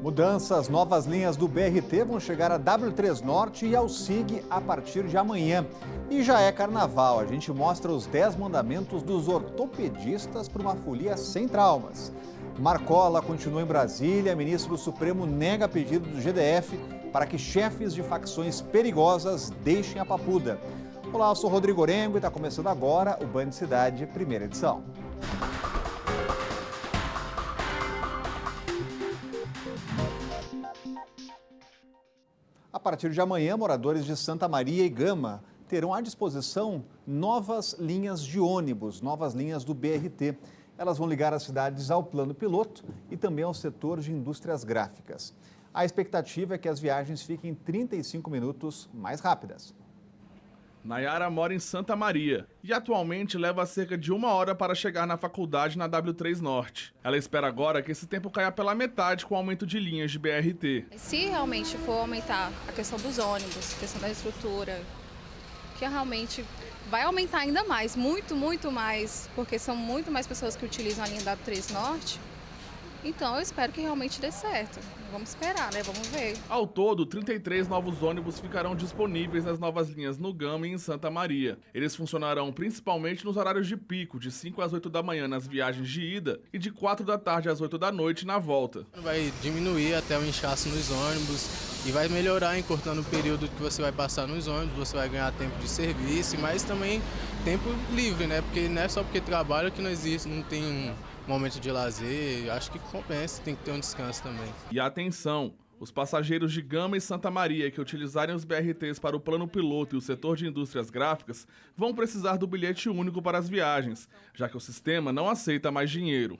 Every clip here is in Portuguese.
Mudanças, novas linhas do BRT vão chegar a W3 Norte e ao SIG a partir de amanhã. E já é carnaval, a gente mostra os 10 mandamentos dos ortopedistas para uma folia sem traumas. Marcola continua em Brasília, ministro do Supremo nega pedido do GDF para que chefes de facções perigosas deixem a Papuda. Olá, eu sou Rodrigo Orengo e está começando agora o Band Cidade, primeira edição. A partir de amanhã, moradores de Santa Maria e Gama terão à disposição novas linhas de ônibus, novas linhas do BRT. Elas vão ligar as cidades ao plano piloto e também ao setor de indústrias gráficas. A expectativa é que as viagens fiquem 35 minutos mais rápidas. Nayara mora em Santa Maria e atualmente leva cerca de 1 hora para chegar na faculdade na W3 Norte. Ela espera agora que esse tempo caia pela metade com o aumento de linhas de BRT. Se realmente for aumentar a questão dos ônibus, a questão da estrutura, que realmente vai aumentar ainda mais, muito mais, porque são muito mais pessoas que utilizam a linha W3 Norte. Então eu espero que realmente dê certo. Vamos esperar, né? Vamos ver. Ao todo, 33 novos ônibus ficarão disponíveis nas novas linhas no Gama e em Santa Maria. Eles funcionarão principalmente nos horários de pico, de 5 às 8 da manhã nas viagens de ida e de 4 da tarde às 8 da noite na volta. Vai diminuir até o inchaço nos ônibus e vai melhorar encurtando o período que você vai passar nos ônibus, você vai ganhar tempo de serviço, mas também tempo livre, né? Porque não é só porque trabalha que não existe, não tem um momento de lazer, acho que compensa, tem que ter um descanso também. E atenção, os passageiros de Gama e Santa Maria que utilizarem os BRTs para o plano piloto e o setor de indústrias gráficas vão precisar do bilhete único para as viagens, já que o sistema não aceita mais dinheiro.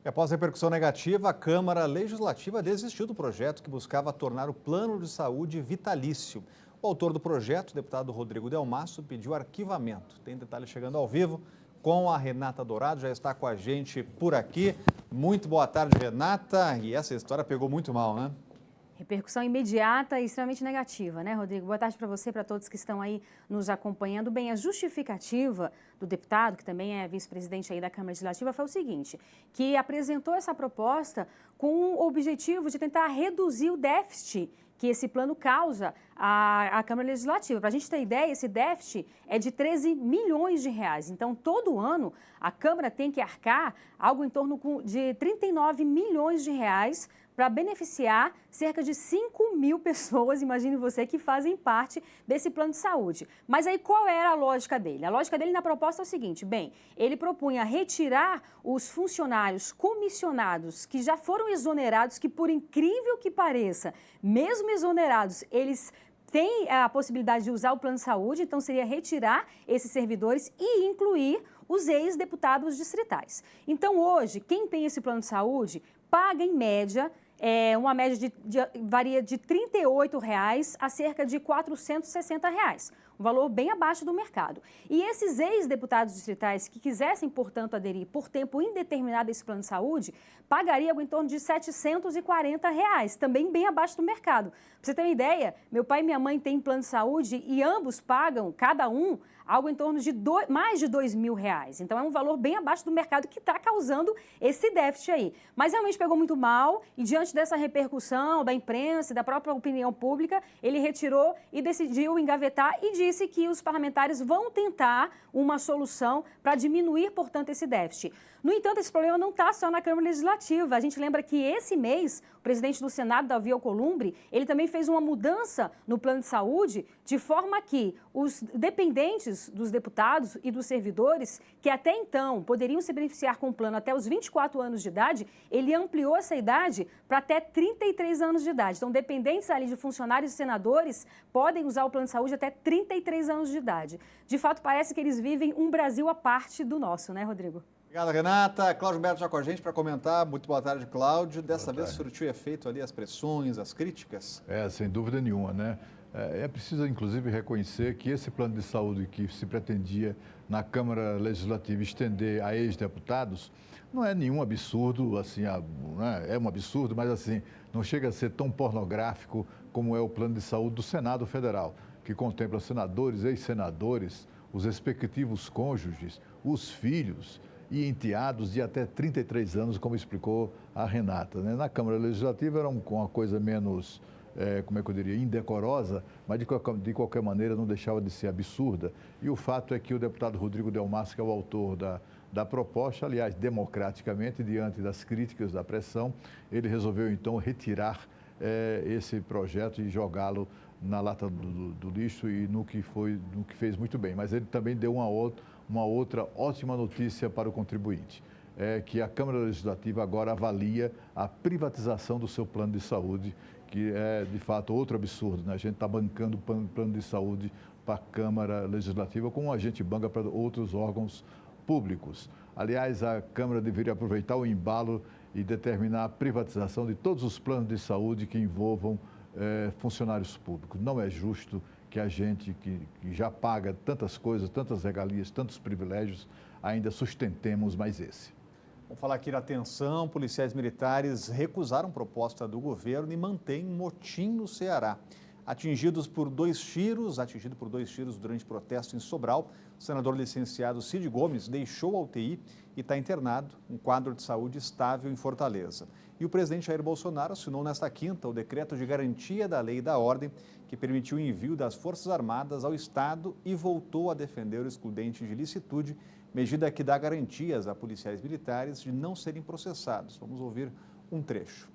E após repercussão negativa, a Câmara Legislativa desistiu do projeto que buscava tornar o plano de saúde vitalício. O autor do projeto, o deputado Rodrigo Delmasso, pediu arquivamento. Tem detalhes chegando ao vivo com a Renata Dourado, já está com a gente por aqui. Muito boa tarde, Renata. E essa história pegou muito mal, né? Repercussão imediata e extremamente negativa, né, Rodrigo? Boa tarde para você, para todos que estão aí nos acompanhando. Bem, a justificativa do deputado, que também é vice-presidente aí da Câmara Legislativa, foi o seguinte, que apresentou essa proposta com o objetivo de tentar reduzir o déficit que esse plano causa à Câmara Legislativa. Para a gente ter ideia, esse déficit é de 13 milhões de reais. Então, todo ano, a Câmara tem que arcar algo em torno de 39 milhões de reais para beneficiar cerca de 5 mil pessoas, imagine você, que fazem parte desse plano de saúde. Mas aí qual era a lógica dele? A lógica dele na proposta é o seguinte, bem, ele propunha retirar os funcionários comissionados que já foram exonerados, que por incrível que pareça, mesmo exonerados, eles têm a possibilidade de usar o plano de saúde, então seria retirar esses servidores e incluir os ex-deputados distritais. Então hoje, quem tem esse plano de saúde paga em média, uma média varia de R$ 38 a cerca de R$ 460, um valor bem abaixo do mercado. E esses ex-deputados distritais que quisessem, portanto, aderir por tempo indeterminado a esse plano de saúde, pagariam em torno de R$ 740, também bem abaixo do mercado. Para você ter uma ideia, meu pai e minha mãe têm plano de saúde e ambos pagam, cada um, algo em torno de mais de R$ 2.000. Então, é um valor bem abaixo do mercado que está causando esse déficit aí. Mas realmente pegou muito mal e, diante dessa repercussão da imprensa e da própria opinião pública, ele retirou e decidiu engavetar e disse que os parlamentares vão tentar uma solução para diminuir, portanto, esse déficit. No entanto, esse problema não está só na Câmara Legislativa. A gente lembra que esse mês, o presidente do Senado, Davi Alcolumbre, ele também fez uma mudança no plano de saúde, de forma que os dependentes dos deputados e dos servidores, que até então poderiam se beneficiar com o plano até os 24 anos de idade, ele ampliou essa idade para até 33 anos de idade. Então, dependentes ali de funcionários e senadores podem usar o plano de saúde até 33 anos de idade. De fato, parece que eles vivem um Brasil à parte do nosso, né, Rodrigo? Obrigado, Renata. Cláudio Berto já com a gente para comentar. Muito boa tarde, Cláudio. Dessa vez surtiu efeito ali as pressões, as críticas? Sem dúvida nenhuma, né? É preciso, inclusive, reconhecer que esse plano de saúde que se pretendia na Câmara Legislativa estender a ex-deputados não é nenhum absurdo, assim, é um absurdo, mas assim, não chega a ser tão pornográfico como é o plano de saúde do Senado Federal, que contempla senadores, ex-senadores, os respectivos cônjuges, os filhos e enteados de até 33 anos, como explicou a Renata, né? Na Câmara Legislativa era uma coisa menos, como é que eu diria, indecorosa, mas de qualquer maneira não deixava de ser absurda. E o fato é que o deputado Rodrigo Delmas, que é o autor da proposta, aliás, democraticamente, diante das críticas, da pressão, ele resolveu então retirar esse projeto e jogá-lo na lata do lixo e no que fez muito bem. Mas ele também deu uma outra ótima notícia para o contribuinte, que a Câmara Legislativa agora avalia a privatização do seu plano de saúde, que é, de fato, outro absurdo, né? A gente está bancando o plano de saúde para a Câmara Legislativa, como a gente banca para outros órgãos públicos. Aliás, a Câmara deveria aproveitar o embalo e determinar a privatização de todos os planos de saúde que envolvam funcionários públicos. Não é justo que a gente, que já paga tantas coisas, tantas regalias, tantos privilégios, ainda sustentemos mais esse. Vamos falar aqui da atenção. Policiais militares recusaram proposta do governo e mantêm motim no Ceará. Atingido por dois tiros durante protesto em Sobral, o senador licenciado Cid Gomes deixou a UTI e está internado, um quadro de saúde estável em Fortaleza. E o presidente Jair Bolsonaro assinou nesta quinta o decreto de garantia da lei e da ordem, que permitiu o envio das Forças Armadas ao Estado e voltou a defender o excludente de licitude, medida que dá garantias a policiais militares de não serem processados. Vamos ouvir um trecho.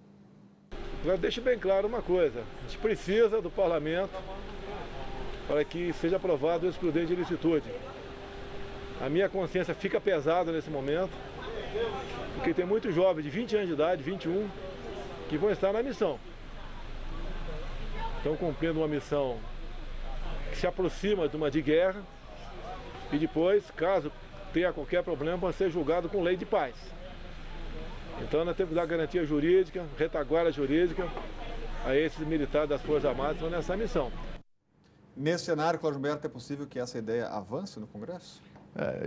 Eu deixo bem claro uma coisa: a gente precisa do parlamento para que seja aprovado o excludente de licitude. A minha consciência fica pesada nesse momento, porque tem muitos jovens de 20 anos de idade, 21, que vão estar na missão. Estão cumprindo uma missão que se aproxima de uma de guerra e depois, caso tenha qualquer problema, vão ser julgados com lei de paz. Então nós temos que dar garantia jurídica, retaguarda jurídica a esses militares das Forças Armadas que estão nessa missão. Nesse cenário, Cláudio Humberto, é possível que essa ideia avance no Congresso?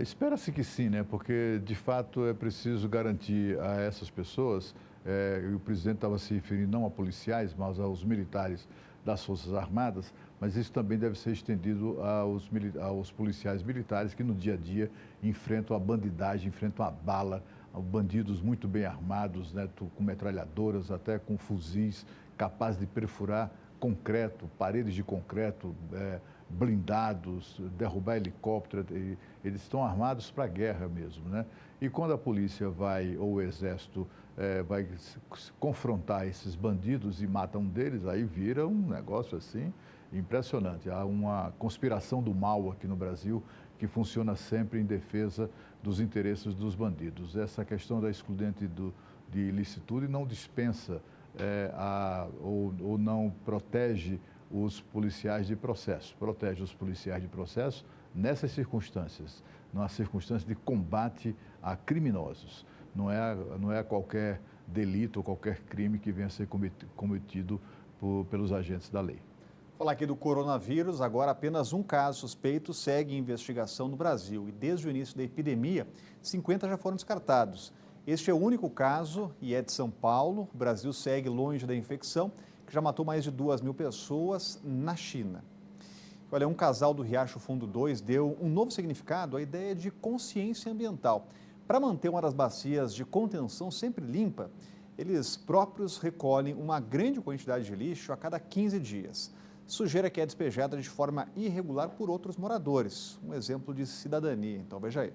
Espera-se que sim, né? Porque de fato é preciso garantir a essas pessoas, e o presidente estava se referindo não a policiais, mas aos militares das Forças Armadas, mas isso também deve ser estendido aos policiais militares que no dia a dia enfrentam a bandidagem, enfrentam a bala, bandidos muito bem armados, né, com metralhadoras, até com fuzis, capazes de perfurar concreto, paredes de concreto, blindados, derrubar helicóptero. Eles estão armados para a guerra mesmo, né? E quando a polícia ou o exército vai confrontar esses bandidos e mata um deles, aí vira um negócio assim impressionante. Há uma conspiração do mal aqui no Brasil que funciona sempre em defesa dos interesses dos bandidos. Essa questão da excludente de licitude não dispensa ou não protege os policiais de processo. Protege os policiais de processo nessas circunstâncias, numa circunstância de combate a criminosos. Não é qualquer delito ou qualquer crime que venha a ser cometido pelos agentes da lei. Falar aqui do coronavírus, agora apenas um caso suspeito segue em investigação no Brasil e desde o início da epidemia, 50 já foram descartados. Este é o único caso e é de São Paulo. O Brasil segue longe da infecção, que já matou mais de 2.000 pessoas na China. Olha, um casal do Riacho Fundo 2 deu um novo significado à ideia de consciência ambiental. Para manter uma das bacias de contenção sempre limpa, eles próprios recolhem uma grande quantidade de lixo a cada 15 dias. Sujeira que é despejada de forma irregular por outros moradores. Um exemplo de cidadania, então veja aí.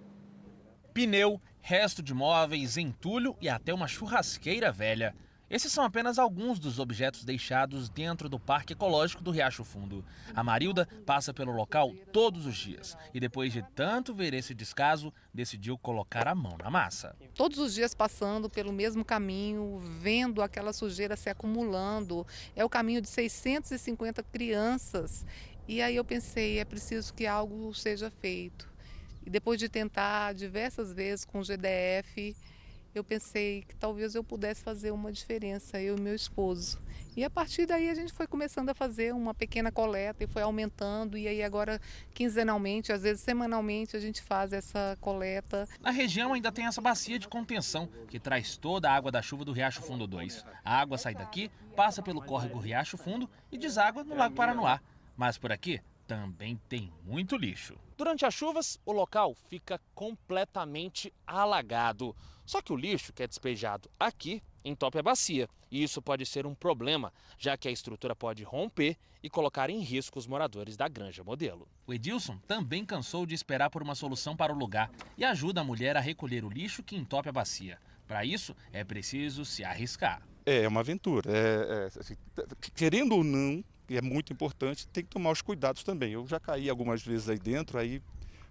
Pneu, resto de móveis, entulho e até uma churrasqueira velha. Esses são apenas alguns dos objetos deixados dentro do Parque Ecológico do Riacho Fundo. A Marilda passa pelo local todos os dias e depois de tanto ver esse descaso, decidiu colocar a mão na massa. Todos os dias passando pelo mesmo caminho, vendo aquela sujeira se acumulando. É o caminho de 650 crianças. E aí eu pensei, é preciso que algo seja feito. E depois de tentar diversas vezes com o GDF, eu pensei que talvez eu pudesse fazer uma diferença, eu e meu esposo. E a partir daí a gente foi começando a fazer uma pequena coleta e foi aumentando. E aí agora, quinzenalmente, às vezes semanalmente, a gente faz essa coleta. Na região ainda tem essa bacia de contenção, que traz toda a água da chuva do Riacho Fundo 2. A água sai daqui, passa pelo córrego Riacho Fundo e deságua no Lago Paranoá. Mas por aqui também tem muito lixo. Durante as chuvas, o local fica completamente alagado. Só que o lixo que é despejado aqui entope a bacia. E isso pode ser um problema, já que a estrutura pode romper e colocar em risco os moradores da Granja Modelo. O Edilson também cansou de esperar por uma solução para o lugar e ajuda a mulher a recolher o lixo que entope a bacia. Para isso, é preciso se arriscar. É uma aventura. Assim, querendo ou não, e é muito importante, tem que tomar os cuidados também. Eu já caí algumas vezes aí dentro, aí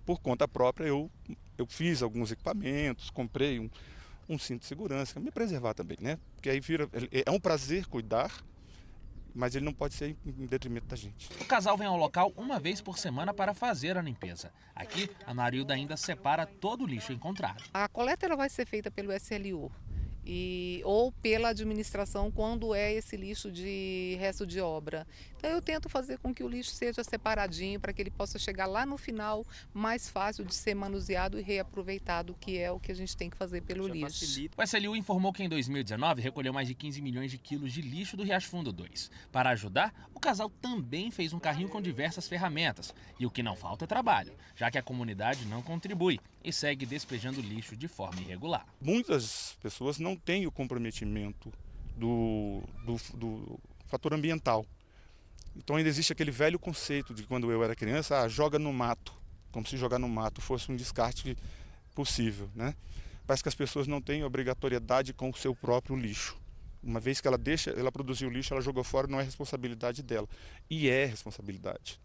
por conta própria eu fiz alguns equipamentos, comprei um cinto de segurança, para me preservar também, né? Porque aí é um prazer cuidar, mas ele não pode ser em detrimento da gente. O casal vem ao local uma vez por semana para fazer a limpeza. Aqui, a Marilda ainda separa todo o lixo encontrado. A coleta ela vai ser feita pelo SLU ou pela administração quando é esse lixo de resto de obra. Então eu tento fazer com que o lixo seja separadinho para que ele possa chegar lá no final mais fácil de ser manuseado e reaproveitado, que é o que a gente tem que fazer pelo lixo. O SLU informou que em 2019 recolheu mais de 15 milhões de quilos de lixo do Riacho Fundo 2. Para ajudar, o casal também fez um carrinho com diversas ferramentas. E o que não falta é trabalho, já que a comunidade não contribui e segue despejando lixo de forma irregular. Muitas pessoas não têm o comprometimento do fator ambiental. Então ainda existe aquele velho conceito de quando eu era criança, joga no mato, como se jogar no mato fosse um descarte possível, né? Parece que as pessoas não têm obrigatoriedade com o seu próprio lixo. Uma vez que ela produziu o lixo, ela jogou fora, não é responsabilidade dela. E é responsabilidade.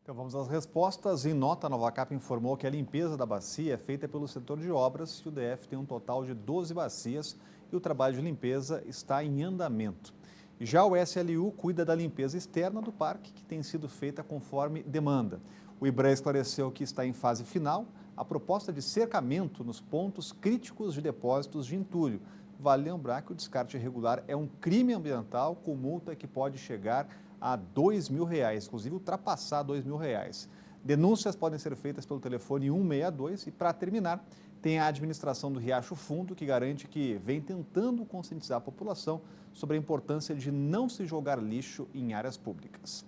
Então vamos às respostas. Em nota, a Nova Cap informou que a limpeza da bacia é feita pelo setor de obras e o DF tem um total de 12 bacias e o trabalho de limpeza está em andamento. Já o SLU cuida da limpeza externa do parque, que tem sido feita conforme demanda. O IBRAM esclareceu que está em fase final a proposta de cercamento nos pontos críticos de depósitos de entulho. Vale lembrar que o descarte irregular é um crime ambiental com multa que pode chegar a R$2.000, inclusive ultrapassar R$2.000. Denúncias podem ser feitas pelo telefone 162 e, para terminar, tem a administração do Riacho Fundo, que garante que vem tentando conscientizar a população sobre a importância de não se jogar lixo em áreas públicas.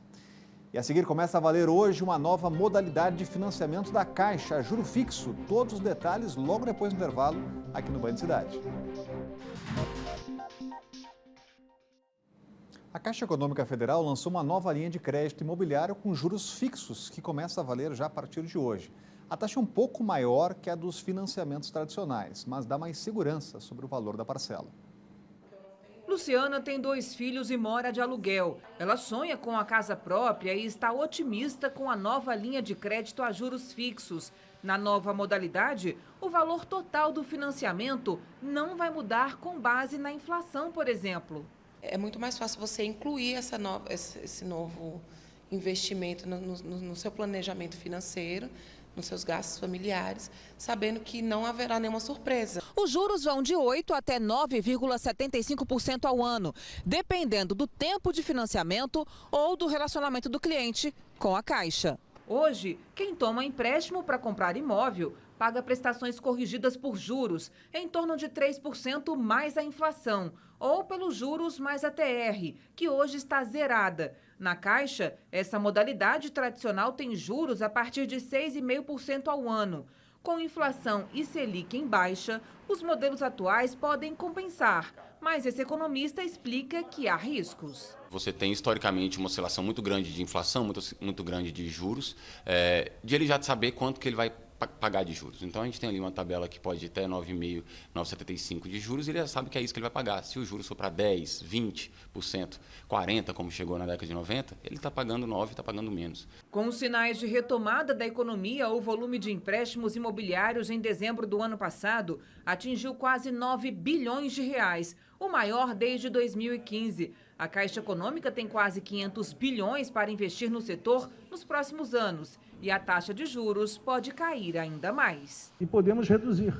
E a seguir começa a valer hoje uma nova modalidade de financiamento da Caixa, juro fixo. Todos os detalhes logo depois do intervalo aqui no Banho de Cidade. A Caixa Econômica Federal lançou uma nova linha de crédito imobiliário com juros fixos, que começa a valer já a partir de hoje. A taxa é um pouco maior que a dos financiamentos tradicionais, mas dá mais segurança sobre o valor da parcela. Luciana tem 2 filhos e mora de aluguel. Ela sonha com a casa própria e está otimista com a nova linha de crédito a juros fixos. Na nova modalidade, o valor total do financiamento não vai mudar com base na inflação, por exemplo. É muito mais fácil você incluir esse novo investimento no seu planejamento financeiro, nos seus gastos familiares, sabendo que não haverá nenhuma surpresa. Os juros vão de 8% até 9,75% ao ano, dependendo do tempo de financiamento ou do relacionamento do cliente com a Caixa. Hoje, quem toma empréstimo para comprar imóvel paga prestações corrigidas por juros, em torno de 3% mais a inflação, ou pelos juros mais a TR, que hoje está zerada. Na Caixa, essa modalidade tradicional tem juros a partir de 6,5% ao ano. Com inflação e Selic em baixa, os modelos atuais podem compensar, mas esse economista explica que há riscos. Você tem historicamente uma oscilação muito grande de inflação, muito grande de juros, de ele já saber quanto que ele vai pagar de juros. Então a gente tem ali uma tabela que pode ir até 9,5%, 9,75% de juros, e ele já sabe que é isso que ele vai pagar. Se o juros for para 10%, 20%, 40%, como chegou na década de 90, ele está pagando 9%, está pagando menos. Com os sinais de retomada da economia, o volume de empréstimos imobiliários em dezembro do ano passado atingiu quase 9 bilhões de reais, o maior desde 2015. A Caixa Econômica tem quase 500 bilhões para investir no setor nos próximos anos. E a taxa de juros pode cair ainda mais. E podemos reduzir.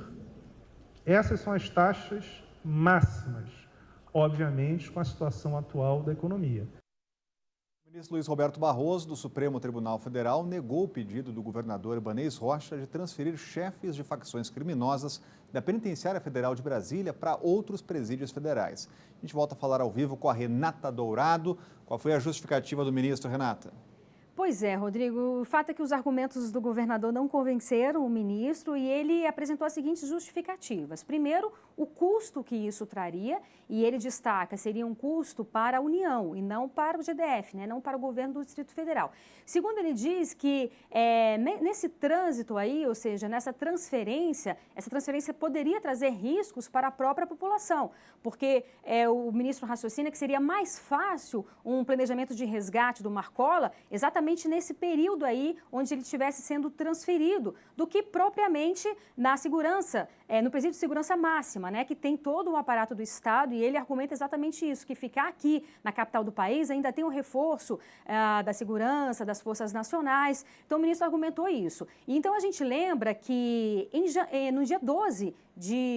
Essas são as taxas máximas, obviamente com a situação atual da economia. O ministro Luiz Roberto Barroso, do Supremo Tribunal Federal, negou o pedido do governador Ibanez Rocha de transferir chefes de facções criminosas da Penitenciária Federal de Brasília para outros presídios federais. A gente volta a falar ao vivo com a Renata Dourado. Qual foi a justificativa do ministro, Renata? Pois é, Rodrigo, o fato é que os argumentos do governador não convenceram o ministro e ele apresentou as seguintes justificativas. Primeiro, o custo que isso traria, e ele destaca, seria um custo para a União e não para o GDF, né? Não para o governo do Distrito Federal. Segundo, ele diz que nesse trânsito aí, ou seja, nessa transferência, essa transferência poderia trazer riscos para a própria população, porque o ministro raciocina que seria mais fácil um planejamento de resgate do Marcola exatamente nesse período aí onde ele estivesse sendo transferido, do que propriamente na segurança, no presídio de segurança máxima, né, que tem todo o aparato do Estado, e ele argumenta exatamente isso, que ficar aqui na capital do país ainda tem um reforço da segurança, das forças nacionais. Então o ministro argumentou isso. E então a gente lembra que no dia 12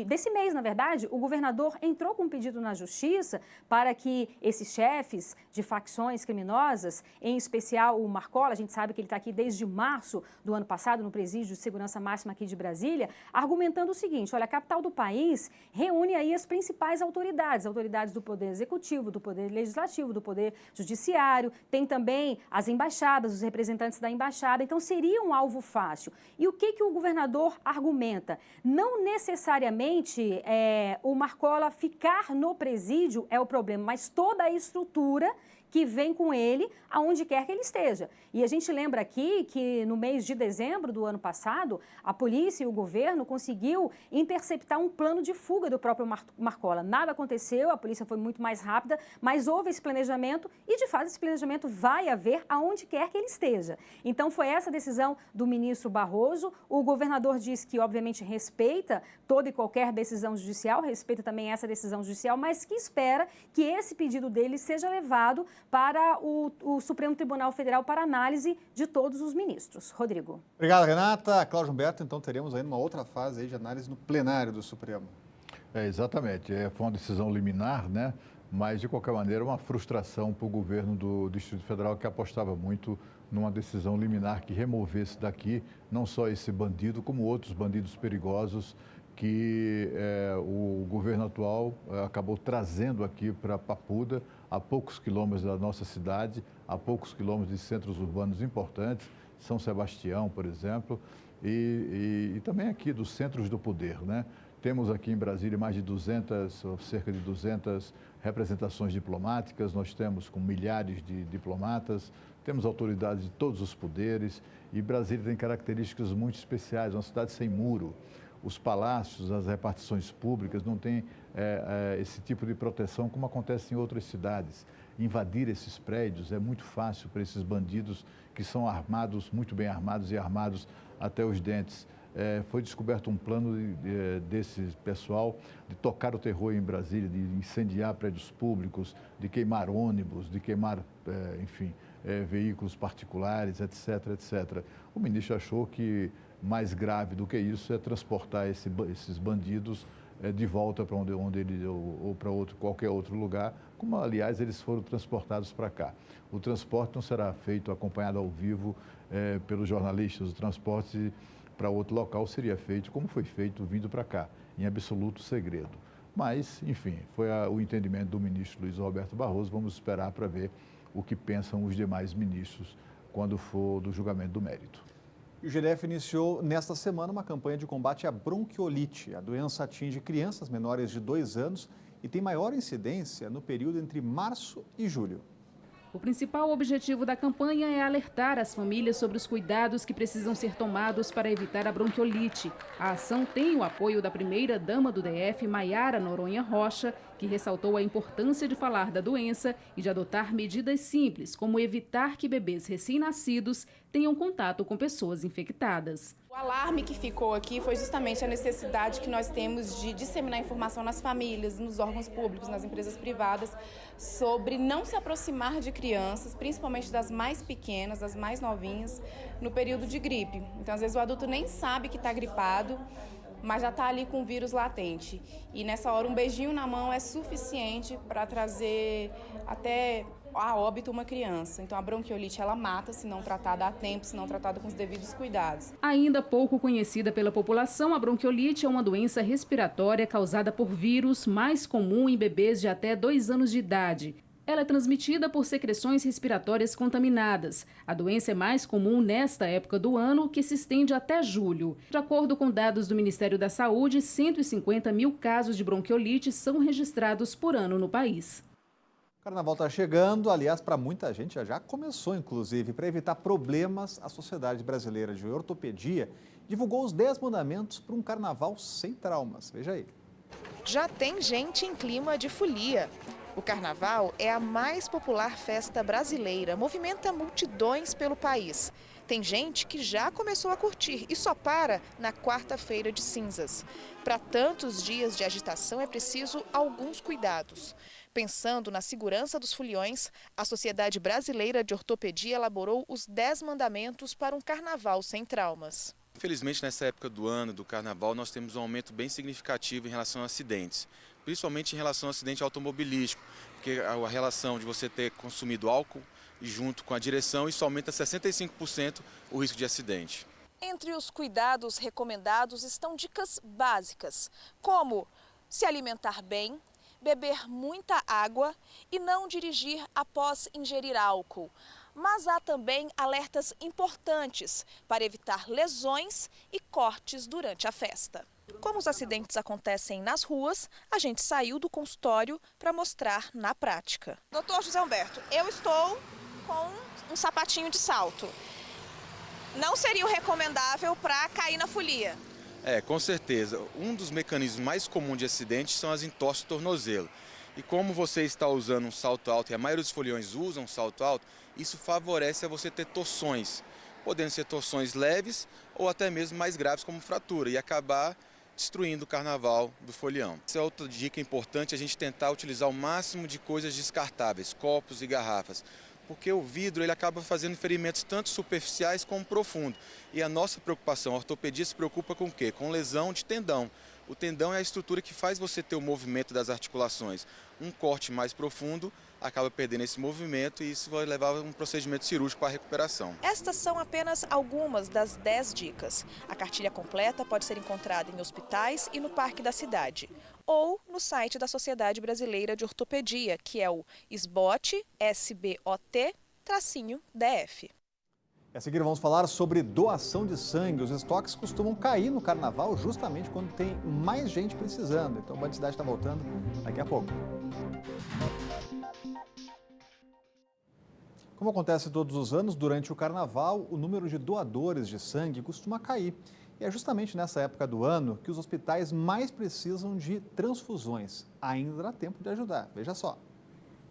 desse mês, na verdade, o governador entrou com um pedido na Justiça para que esses chefes de facções criminosas, em especial o Marcola, a gente sabe que ele está aqui desde março do ano passado, no presídio de segurança máxima aqui de Brasília, argumentando o seguinte: olha, a capital do país reúne aí as principais autoridades do Poder Executivo, do Poder Legislativo, do Poder Judiciário, tem também as embaixadas, os representantes da embaixada, então seria um alvo fácil. E o que o governador argumenta? Não necessariamente o Marcola ficar no presídio é o problema, mas toda a estrutura que vem com ele aonde quer que ele esteja. E a gente lembra aqui que no mês de dezembro do ano passado, a polícia e o governo conseguiu interceptar um plano de fuga do próprio Marcola. Nada aconteceu, a polícia foi muito mais rápida, mas houve esse planejamento e, de fato, esse planejamento vai haver aonde quer que ele esteja. Então, foi essa decisão do ministro Barroso. O governador disse que, obviamente, respeita toda e qualquer decisão judicial, respeita também essa decisão judicial, mas que espera que esse pedido dele seja levado para o Supremo Tribunal Federal para análise de todos os ministros. Rodrigo. Obrigado, Renata. Cláudio Humberto, então teremos ainda uma outra fase aí de análise no plenário do Supremo. Exatamente. Foi uma decisão liminar, né? Mas, de qualquer maneira, uma frustração para o governo do Distrito Federal, que apostava muito numa decisão liminar que removesse daqui não só esse bandido, como outros bandidos perigosos que o governo atual acabou trazendo aqui para Papuda, a poucos quilômetros da nossa cidade, a poucos quilômetros de centros urbanos importantes, São Sebastião, por exemplo, e também aqui dos centros do poder, né? Temos aqui em Brasília mais de 200, ou cerca de 200 representações diplomáticas, nós temos com milhares de diplomatas, temos autoridades de todos os poderes, e Brasília tem características muito especiais, uma cidade sem muro. Os palácios, as repartições públicas não têm esse tipo de proteção como acontece em outras cidades. Invadir esses prédios é muito fácil para esses bandidos que são armados, muito bem armados e armados até os dentes. Foi descoberto um plano desse pessoal de tocar o terror em Brasília, de incendiar prédios públicos, de queimar ônibus, de queimar, veículos particulares, etc, etc. O ministro achou que mais grave do que isso é transportar esses bandidos de volta para onde ele ou para qualquer outro lugar, como aliás eles foram transportados para cá. O transporte não será feito acompanhado ao vivo pelos jornalistas, o transporte para outro local seria feito como foi feito vindo para cá, em absoluto segredo. Mas, enfim, foi o entendimento do ministro Luiz Roberto Barroso. Vamos esperar para ver o que pensam os demais ministros quando for do julgamento do mérito. O GDF iniciou nesta semana uma campanha de combate à bronquiolite. A doença atinge crianças menores de 2 anos e tem maior incidência no período entre março e julho. O principal objetivo da campanha é alertar as famílias sobre os cuidados que precisam ser tomados para evitar a bronquiolite. A ação tem o apoio da primeira-dama do DF, Maiara Noronha Rocha, que ressaltou a importância de falar da doença e de adotar medidas simples, como evitar que bebês recém-nascidos tenham contato com pessoas infectadas. O alarme que ficou aqui foi justamente a necessidade que nós temos de disseminar informação nas famílias, nos órgãos públicos, nas empresas privadas, sobre não se aproximar de crianças, principalmente das mais pequenas, das mais novinhas, no período de gripe. Então, às vezes, o adulto nem sabe que está gripado, mas já está ali com o vírus latente. E nessa hora, um beijinho na mão é suficiente para trazer até a óbito uma criança. Então a bronquiolite ela mata se não tratada a tempo, se não tratada com os devidos cuidados. Ainda pouco conhecida pela população, a bronquiolite é uma doença respiratória causada por vírus mais comum em bebês de até 2 anos de idade. Ela é transmitida por secreções respiratórias contaminadas. A doença é mais comum nesta época do ano, que se estende até julho. De acordo com dados do Ministério da Saúde, 150 mil casos de bronquiolite são registrados por ano no país. O carnaval está chegando, aliás, para muita gente já começou, inclusive. Para evitar problemas, a Sociedade Brasileira de Ortopedia divulgou os 10 mandamentos para um carnaval sem traumas. Veja aí. Já tem gente em clima de folia. O carnaval é a mais popular festa brasileira, movimenta multidões pelo país. Tem gente que já começou a curtir e só para na quarta-feira de cinzas. Para tantos dias de agitação é preciso alguns cuidados. Pensando na segurança dos foliões, a Sociedade Brasileira de Ortopedia elaborou os 10 mandamentos para um carnaval sem traumas. Infelizmente, nessa época do ano, do carnaval, nós temos um aumento bem significativo em relação a acidentes, principalmente em relação ao acidente automobilístico, porque a relação de você ter consumido álcool e junto com a direção, isso aumenta 65% o risco de acidente. Entre os cuidados recomendados estão dicas básicas, como se alimentar bem, beber muita água e não dirigir após ingerir álcool. Mas há também alertas importantes para evitar lesões e cortes durante a festa. Como os acidentes acontecem nas ruas, a gente saiu do consultório para mostrar na prática. Doutor José Humberto, eu estou com um sapatinho de salto. Não seria o recomendável para cair na folia? Com certeza. Um dos mecanismos mais comuns de acidente são as entorses do tornozelo. E como você está usando um salto alto, e a maioria dos foliões usam um salto alto, isso favorece a você ter torções, podendo ser torções leves ou até mesmo mais graves como fratura e acabar destruindo o carnaval do folião. Essa é outra dica importante, a gente tentar utilizar o máximo de coisas descartáveis, copos e garrafas, porque o vidro ele acaba fazendo ferimentos tanto superficiais como profundos. E a nossa preocupação, a ortopedia se preocupa com o quê? Com lesão de tendão. O tendão é a estrutura que faz você ter o movimento das articulações. Um corte mais profundo acaba perdendo esse movimento e isso vai levar a um procedimento cirúrgico para a recuperação. Estas são apenas algumas das 10 dicas. A cartilha completa pode ser encontrada em hospitais e no Parque da Cidade. Ou no site da Sociedade Brasileira de Ortopedia, que é o SBOT, SBOT-DF. A seguir vamos falar sobre doação de sangue. Os estoques costumam cair no carnaval justamente quando tem mais gente precisando. Então o Band Cidade está voltando daqui a pouco. Como acontece todos os anos, durante o carnaval, o número de doadores de sangue costuma cair. E é justamente nessa época do ano que os hospitais mais precisam de transfusões. Ainda dá tempo de ajudar, veja só.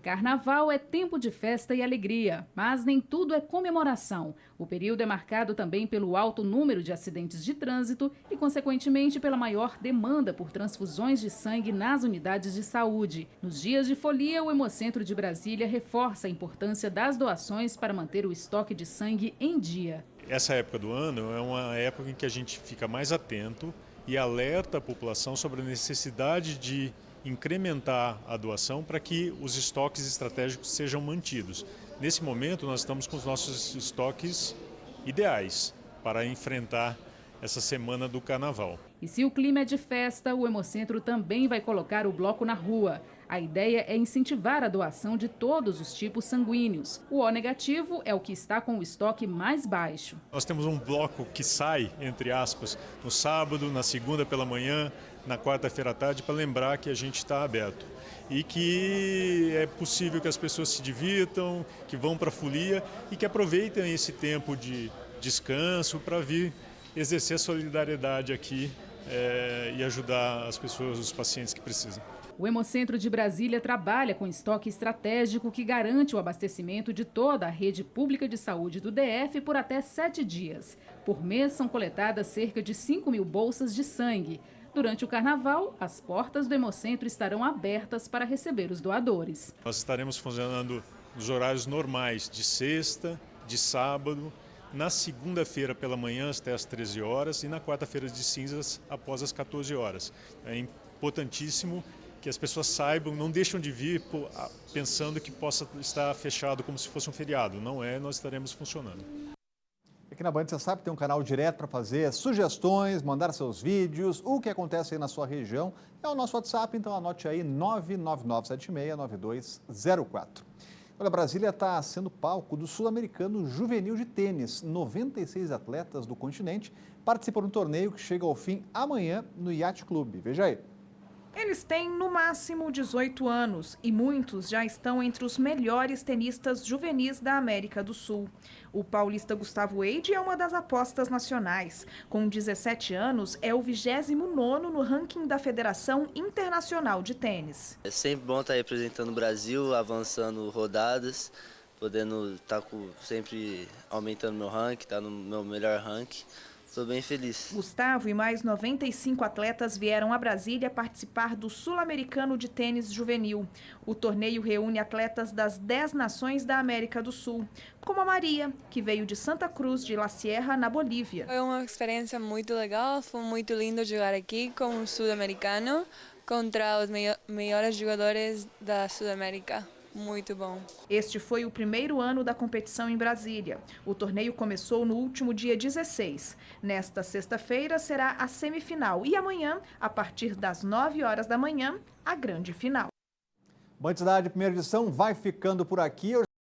Carnaval é tempo de festa e alegria, mas nem tudo é comemoração. O período é marcado também pelo alto número de acidentes de trânsito e, consequentemente, pela maior demanda por transfusões de sangue nas unidades de saúde. Nos dias de folia, o Hemocentro de Brasília reforça a importância das doações para manter o estoque de sangue em dia. Essa época do ano é uma época em que a gente fica mais atento e alerta a população sobre a necessidade de incrementar a doação para que os estoques estratégicos sejam mantidos. Nesse momento, nós estamos com os nossos estoques ideais para enfrentar essa semana do carnaval. E se o clima é de festa, o Hemocentro também vai colocar o bloco na rua. A ideia é incentivar a doação de todos os tipos sanguíneos. O O negativo é o que está com o estoque mais baixo. Nós temos um bloco que sai, entre aspas, no sábado, na segunda pela manhã, na quarta-feira à tarde, para lembrar que a gente está aberto. E que é possível que as pessoas se divirtam, que vão para a folia e que aproveitem esse tempo de descanso para vir exercer a solidariedade aqui e ajudar as pessoas, os pacientes que precisam. O Hemocentro de Brasília trabalha com estoque estratégico que garante o abastecimento de toda a rede pública de saúde do DF por até 7 dias. Por mês são coletadas cerca de 5.000 bolsas de sangue. Durante o carnaval, as portas do Hemocentro estarão abertas para receber os doadores. Nós estaremos funcionando nos horários normais de sexta, de sábado, na segunda-feira pela manhã até às 13 horas e na quarta-feira de cinzas após as 14 horas. É importantíssimo que as pessoas saibam, não deixam de vir pensando que possa estar fechado como se fosse um feriado. Não é, nós estaremos funcionando. Aqui na Band, você sabe, tem um canal direto para fazer sugestões, mandar seus vídeos, o que acontece aí na sua região. É o nosso WhatsApp, então anote aí 999769204. Olha, Brasília está sendo palco do Sul-Americano Juvenil de Tênis. 96 atletas do continente participam do torneio que chega ao fim amanhã no Yacht Club. Veja aí. Eles têm, no máximo, 18 anos e muitos já estão entre os melhores tenistas juvenis da América do Sul. O paulista Gustavo Eide é uma das apostas nacionais. Com 17 anos, é o 29º no ranking da Federação Internacional de Tênis. É sempre bom estar representando o Brasil, avançando rodadas, podendo estar sempre aumentando meu ranking, estar no meu melhor ranking. Estou bem feliz. Gustavo e mais 95 atletas vieram a Brasília participar do Sul-Americano de Tênis Juvenil. O torneio reúne atletas das 10 nações da América do Sul, como a Maria, que veio de Santa Cruz de La Sierra, na Bolívia. Foi uma experiência muito legal, foi muito lindo jogar aqui como sul-americano contra os melhores jogadores da Sul-América. Muito bom. Este foi o primeiro ano da competição em Brasília. O torneio começou no último dia 16. Nesta sexta-feira será a semifinal e amanhã, a partir das 9 horas da manhã, a grande final. Band Cidade, primeira edição, vai ficando por aqui.